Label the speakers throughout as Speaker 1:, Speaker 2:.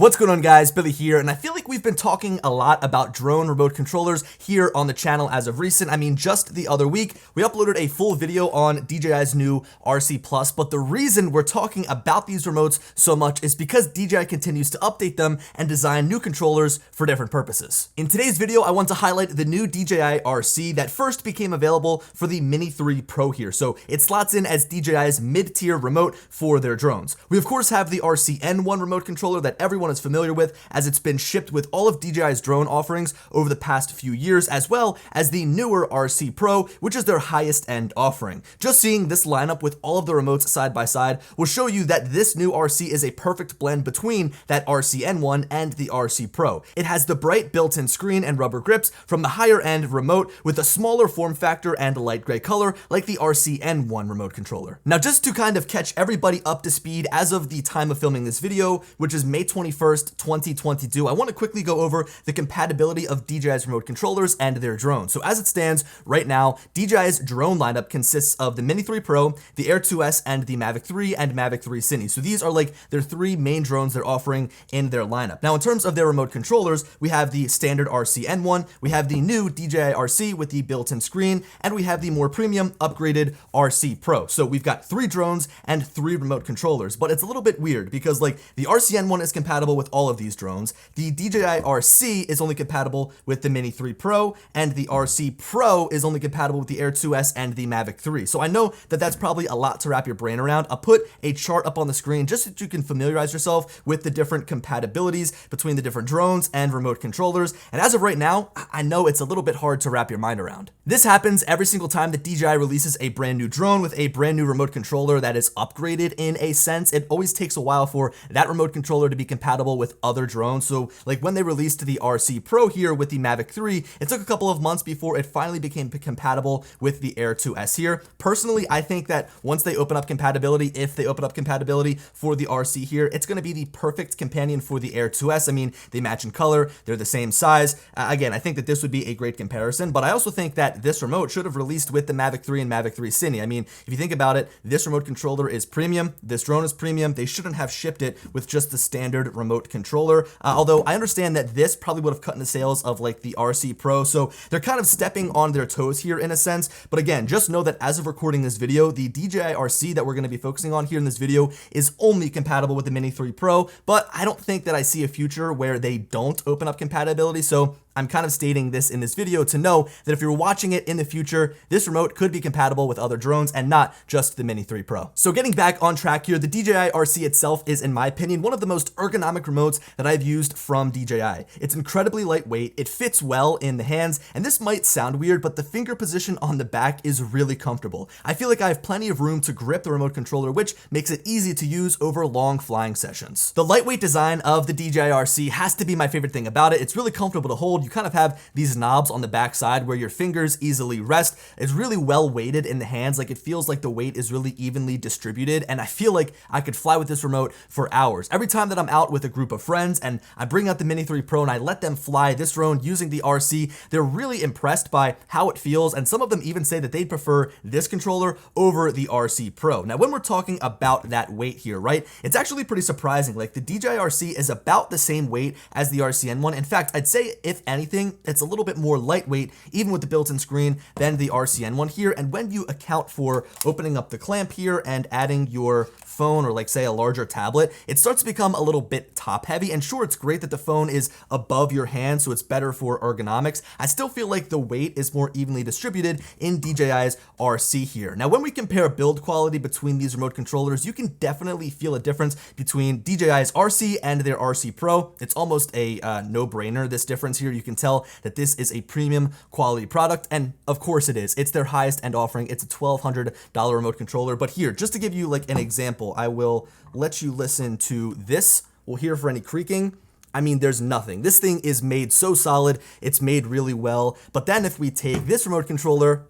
Speaker 1: What's going on, guys? Billy here, and I feel like we've been talking a lot about drone remote controllers here on the channel as of recent. I mean, just the other week, we uploaded a full video on DJI's new RC Plus, but the reason we're talking about these remotes so much is because DJI continues to update them and design new controllers for different purposes. In today's video, I want to highlight the new DJI RC that first became available for the Mini 3 Pro here, so it slots in as DJI's mid-tier remote for their drones. We of course have the RC-N1 remote controller that everyone is familiar with, as it's been shipped with all of DJI's drone offerings over the past few years, as well as the newer RC Pro, which is their highest end offering. Just seeing this lineup with all of the remotes side by side will show you that this new RC is a perfect blend between that RC-N1 and the RC Pro. It has the bright built-in screen and rubber grips from the higher end remote with a smaller form factor and a light gray color like the RC-N1 remote controller. Now, just to kind of catch everybody up to speed as of the time of filming this video, which is May 21st, 2022, I want to quickly go over the compatibility of DJI's remote controllers and their drones. So as it stands right now, DJI's drone lineup consists of the Mini 3 Pro, the Air 2S, and the Mavic 3 and Mavic 3 Cine. So these are like their three main drones they're offering in their lineup. Now, in terms of their remote controllers, we have the standard RC-N1, we have the new DJI RC with the built-in screen, and we have the more premium upgraded RC Pro. So we've got three drones and three remote controllers, but it's a little bit weird because like the RC-N1 is compatible with all of these drones, the DJI RC is only compatible with the Mini 3 Pro, and the RC Pro is only compatible with the Air 2S and the Mavic 3. So I know that that's probably a lot to wrap your brain around. I'll put a chart up on the screen just so that you can familiarize yourself with the different compatibilities between the different drones and remote controllers. And as of right now, I know it's a little bit hard to wrap your mind around. This happens every single time that DJI releases a brand new drone with a brand new remote controller that is upgraded in a sense. It always takes a while for that remote controller to be compatible with other drones. So like when they released the RC Pro here with the Mavic 3, it took a couple of months before it finally became compatible with the Air 2S here. Personally, I think that once they open up compatibility, if they open up compatibility for the RC here, it's going to be the perfect companion for the Air 2S. I mean, they match in color, they're the same size. Again, I think that this would be a great comparison, but I also think that this remote should have released with the Mavic 3 and Mavic 3 Cine. I mean, if you think about it, this remote controller is premium, this drone is premium. They shouldn't have shipped it with just the standard remote controller. Although I understand that this probably would have cut into sales of like the RC Pro, so they're kind of stepping on their toes here in a sense. But again, just know that as of recording this video, the DJI RC that we're going to be focusing on here in this video is only compatible with the Mini 3 Pro, but I don't think that I see a future where they don't open up compatibility. So I'm kind of stating this in this video to know that if you're watching it in the future, this remote could be compatible with other drones and not just the Mini 3 Pro. So getting back on track here, the DJI RC itself is, in my opinion, one of the most ergonomic remotes that I've used from DJI. It's incredibly lightweight, it fits well in the hands, and this might sound weird, but the finger position on the back is really comfortable. I feel like I have plenty of room to grip the remote controller, which makes it easy to use over long flying sessions. The lightweight design of the DJI RC has to be my favorite thing about it. It's really comfortable to hold. You kind of have these knobs on the back side where your fingers easily rest. It's really well weighted in the hands. Like, it feels like the weight is really evenly distributed, and I feel like I could fly with this remote for hours. Every time that I'm out with a group of friends and I bring out the Mini 3 Pro and I let them fly this drone using the RC, they're really impressed by how it feels, and some of them even say that they'd prefer this controller over the RC Pro. Now, when we're talking about that weight here, right, it's actually pretty surprising. Like, the DJI RC is about the same weight as the RC-N1. In fact, I'd say if anything, it's a little bit more lightweight, even with the built-in screen, than the RC-N1 here. And when you account for opening up the clamp here and adding your phone or like say a larger tablet, it starts to become a little bit top heavy. And sure, it's great that the phone is above your hand, so it's better for ergonomics. I still feel like the weight is more evenly distributed in DJI's RC here. Now, when we compare build quality between these remote controllers, you can definitely feel a difference between DJI's RC and their RC Pro. It's almost a no-brainer, this difference here. You can tell that this is a premium quality product, and of course it is. It's their highest end offering. It's a $1,200 remote controller. But here, just to give you like an example, I will let you listen to this. We'll hear for any creaking. I mean, there's nothing. This thing is made so solid. It's made really well. But then if we take this remote controller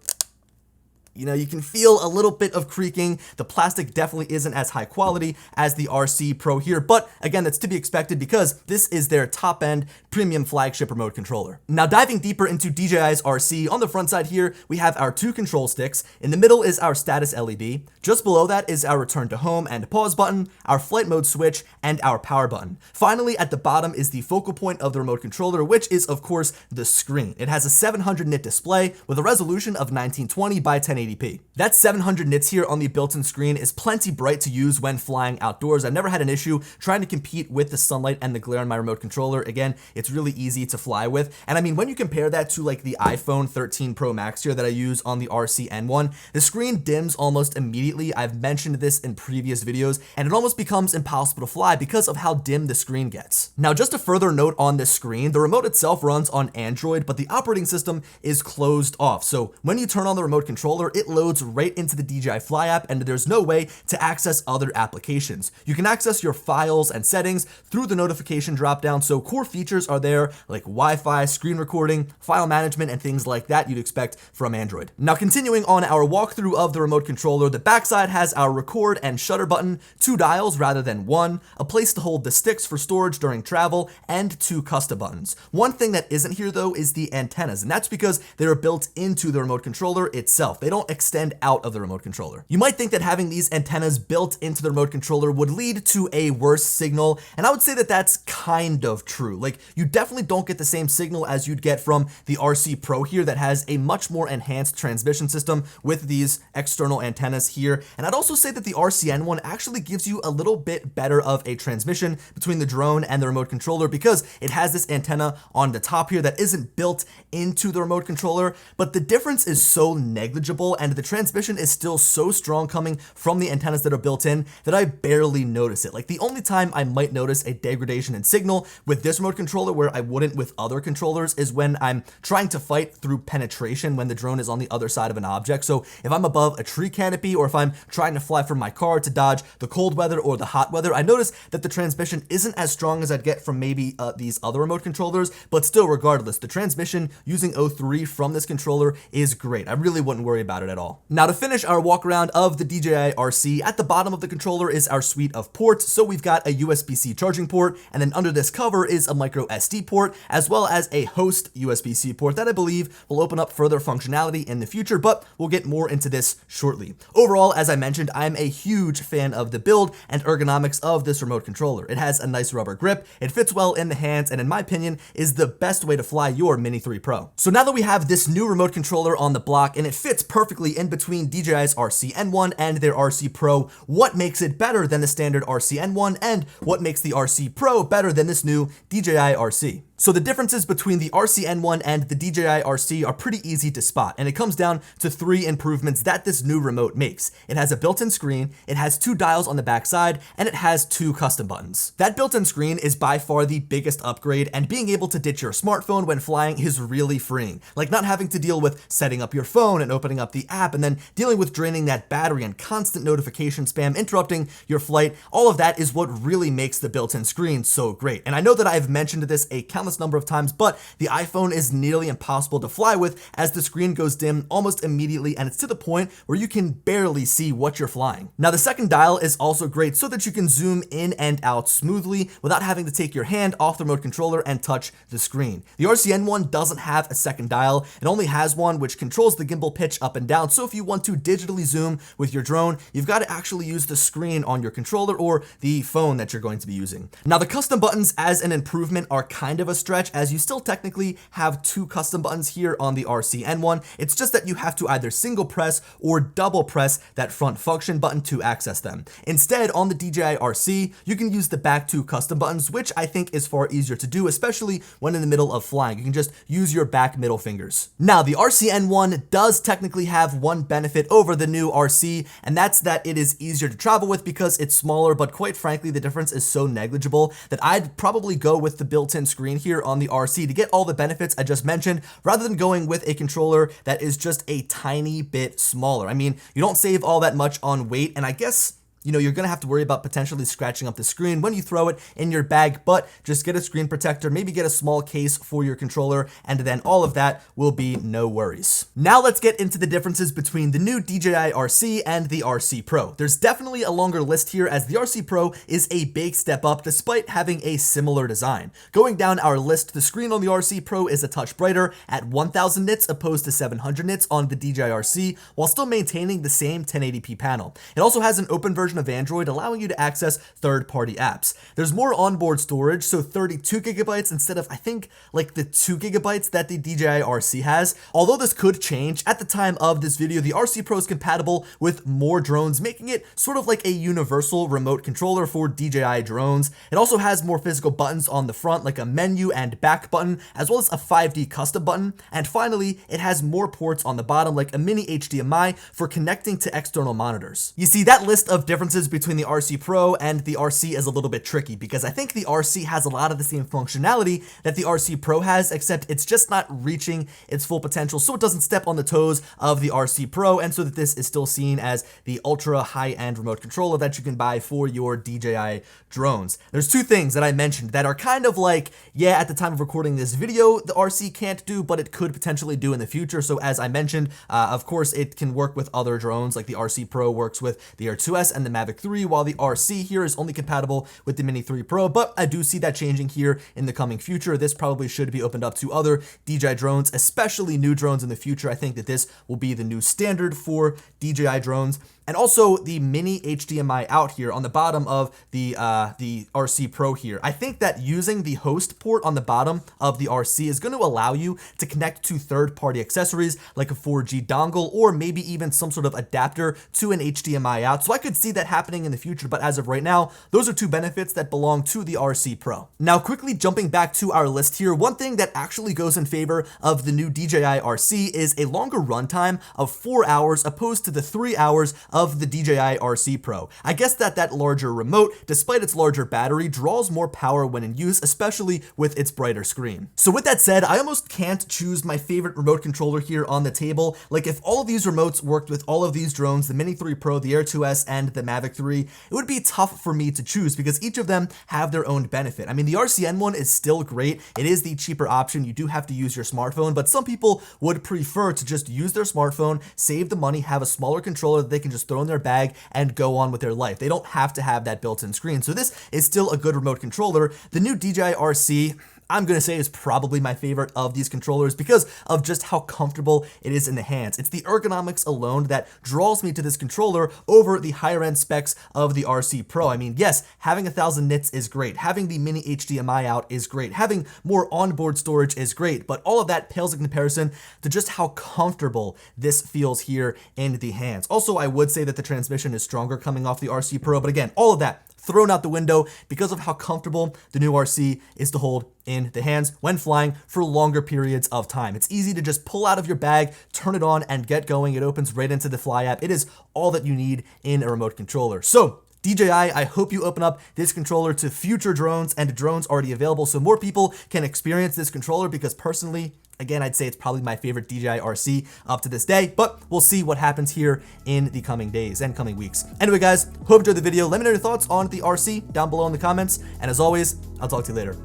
Speaker 1: you know, you can feel a little bit of creaking. The plastic definitely isn't as high quality as the RC Pro here, but again, that's to be expected because this is their top-end premium flagship remote controller. Now, diving deeper into DJI's RC, on the front side here, we have our 2 control sticks. In the middle is our status LED. Just below that is our return to home and pause button, our flight mode switch, and our power button. Finally, at the bottom is the focal point of the remote controller, which is, of course, the screen. It has a 700 nit display with a resolution of 1920 by 1080p. That 700 nits here on the built-in screen is plenty bright to use when flying outdoors. I've never had an issue trying to compete with the sunlight and the glare on my remote controller. Again, it's really easy to fly with. And I mean, when you compare that to like the iPhone 13 Pro Max here that I use on the RC-N1, the screen dims almost immediately. I've mentioned this in previous videos, and it almost becomes impossible to fly because of how dim the screen gets. Now, just a further note on this screen, the remote itself runs on Android, but the operating system is closed off. So when you turn on the remote controller, it loads right into the DJI Fly app, and there's no way to access other applications. You can access your files and settings through the notification dropdown, so core features are there like Wi-Fi, screen recording, file management, and things like that you'd expect from Android. Now, continuing on our walkthrough of the remote controller, the backside has our record and shutter button, 2 dials rather than 1, a place to hold the sticks for storage during travel, and 2 custom buttons. One thing that isn't here though is the antennas, and that's because they are built into the remote controller itself. They don't extend out of the remote controller. You might think that having these antennas built into the remote controller would lead to a worse signal, and I would say that that's kind of true. Like, you definitely don't get the same signal as you'd get from the RC Pro here that has a much more enhanced transmission system with these external antennas here. And I'd also say that the RC-N1 actually gives you a little bit better of a transmission between the drone and the remote controller because it has this antenna on the top here that isn't built into the remote controller, but the difference is so negligible and the transmission is still so strong coming from the antennas that are built in that I barely notice it. Like, the only time I might notice a degradation in signal with this remote controller where I wouldn't with other controllers is when I'm trying to fight through penetration when the drone is on the other side of an object. So if I'm above a tree canopy or if I'm trying to fly from my car to dodge the cold weather or the hot weather, I notice that the transmission isn't as strong as I'd get from maybe these other remote controllers, but still, regardless, the transmission using O3 from this controller is great. I really wouldn't worry about it at all. Now, to finish our walk around of the DJI RC, at the bottom of the controller is our suite of ports. So we've got a USB-C charging port, and then under this cover is a micro SD port, as well as a host USB-C port that I believe will open up further functionality in the future, but we'll get more into this shortly. Overall, as I mentioned, I'm a huge fan of the build and ergonomics of this remote controller. It has a nice rubber grip, it fits well in the hands, and in my opinion, is the best way to fly your Mini 3 Pro. So now that we have this new remote controller on the block and it fits perfectly in between DJI's RC-N1 and their RC Pro, what makes it better than the standard RC-N1 and what makes the RC Pro better than this new DJI RC? So the differences between the RC-N1 and the DJI RC are pretty easy to spot, and it comes down to 3 improvements that this new remote makes. It has a built-in screen, it has 2 dials on the back side, and it has 2 custom buttons. That built-in screen is by far the biggest upgrade, and being able to ditch your smartphone when flying is really freeing. Like, not having to deal with setting up your phone and opening up the app, and then dealing with draining that battery and constant notification spam interrupting your flight. All of that is what really makes the built-in screen so great. And I know that I've mentioned this a countless number of times, but the iPhone is nearly impossible to fly with as the screen goes dim almost immediately, and it's to the point where you can barely see what you're flying. Now, the second dial is also great so that you can zoom in and out smoothly without having to take your hand off the remote controller and touch the screen. The RC-N1 doesn't have a second dial. It only has one which controls the gimbal pitch up and down, so if you want to digitally zoom with your drone, you've got to actually use the screen on your controller or the phone that you're going to be using. Now, the custom buttons as an improvement are kind of a stretch, as you still technically have 2 custom buttons here on the RC-N1. It's just that you have to either single press or double press that front function button to access them. Instead, on the DJI RC, you can use the back 2 custom buttons, which I think is far easier to do, especially when in the middle of flying. You can just use your back middle fingers. Now, the RC-N1 does technically have one benefit over the new RC, and that's that it is easier to travel with because it's smaller, but quite frankly, the difference is so negligible that I'd probably go with the built-in screen here on the RC to get all the benefits I just mentioned, rather than going with a controller that is just a tiny bit smaller. I mean, you don't save all that much on weight, and I guess you're gonna have to worry about potentially scratching up the screen when you throw it in your bag, but just get a screen protector, maybe get a small case for your controller, and then all of that will be no worries. Now let's get into the differences between the new DJI RC and the RC Pro. There's definitely a longer list here, as the RC Pro is a big step up despite having a similar design. Going down our list, the screen on the RC Pro is a touch brighter at 1000 nits opposed to 700 nits on the DJI RC, while still maintaining the same 1080p panel. It also has an open version of Android, allowing you to access third-party apps. There's more onboard storage, so 32 gigabytes instead of, I think, like the 2 gigabytes that the DJI RC has. Although this could change, at the time of this video, the RC Pro is compatible with more drones, making it sort of like a universal remote controller for DJI drones. It also has more physical buttons on the front, like a menu and back button, as well as a 5D custom button. And finally, it has more ports on the bottom, like a mini HDMI for connecting to external monitors. You see, that list of differences between the RC Pro and the RC is a little bit tricky, because I think the RC has a lot of the same functionality that the RC Pro has, except it's just not reaching its full potential, so it doesn't step on the toes of the RC Pro, and so that this is still seen as the ultra high-end remote controller that you can buy for your DJI drones. There's two things that I mentioned that are kind of like, yeah, at the time of recording this video, the RC can't do, but it could potentially do in the future. So as I mentioned, of course, it can work with other drones, like the RC Pro works with the Air 2S and the Mavic 3, while the RC here is only compatible with the Mini 3 Pro, but I do see that changing here in the coming future. This probably should be opened up to other DJI drones, especially new drones in the future. I think that this will be the new standard for DJI drones. And also the mini HDMI out here on the bottom of the RC Pro here. I think that using the host port on the bottom of the RC is going to allow you to connect to third-party accessories like a 4G dongle, or maybe even some sort of adapter to an HDMI out. So I could see that happening in the future, but as of right now, those are two benefits that belong to the RC Pro. Now, quickly jumping back to our list here, one thing that actually goes in favor of the new DJI RC is a longer runtime of 4 hours opposed to the 3 hours of the DJI RC Pro. I guess that larger remote, despite its larger battery, draws more power when in use, especially with its brighter screen. So with that said, I almost can't choose my favorite remote controller here on the table. Like, if all of these remotes worked with all of these drones, the Mini 3 Pro, the Air 2S, and the Mavic 3, it would be tough for me to choose because each of them have their own benefit. I mean, the RC-N1 is still great. It is the cheaper option. You do have to use your smartphone, but some people would prefer to just use their smartphone, save the money, have a smaller controller that they can just throw in their bag and go on with their life. They don't have to have that built-in screen. So this is still a good remote controller. The new DJI RC, I'm going to say, is probably my favorite of these controllers because of just how comfortable it is in the hands. It's the ergonomics alone that draws me to this controller over the higher end specs of the RC Pro. I mean, yes, having 1000 nits is great. Having the mini HDMI out is great. Having more onboard storage is great, but all of that pales in comparison to just how comfortable this feels here in the hands. Also, I would say that the transmission is stronger coming off the RC Pro, but again, all of that thrown out the window because of how comfortable the new RC is to hold in the hands when flying for longer periods of time. It's easy to just pull out of your bag, turn it on, and get going. It opens right into the Fly app. It is all that you need in a remote controller. So DJI, I hope you open up this controller to future drones and drones already available so more people can experience this controller, because personally, again, I'd say it's probably my favorite DJI RC up to this day, but we'll see what happens here in the coming days and coming weeks. Anyway, guys, hope you enjoyed the video. Let me know your thoughts on the RC down below in the comments. And as always, I'll talk to you later.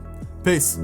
Speaker 1: Peace.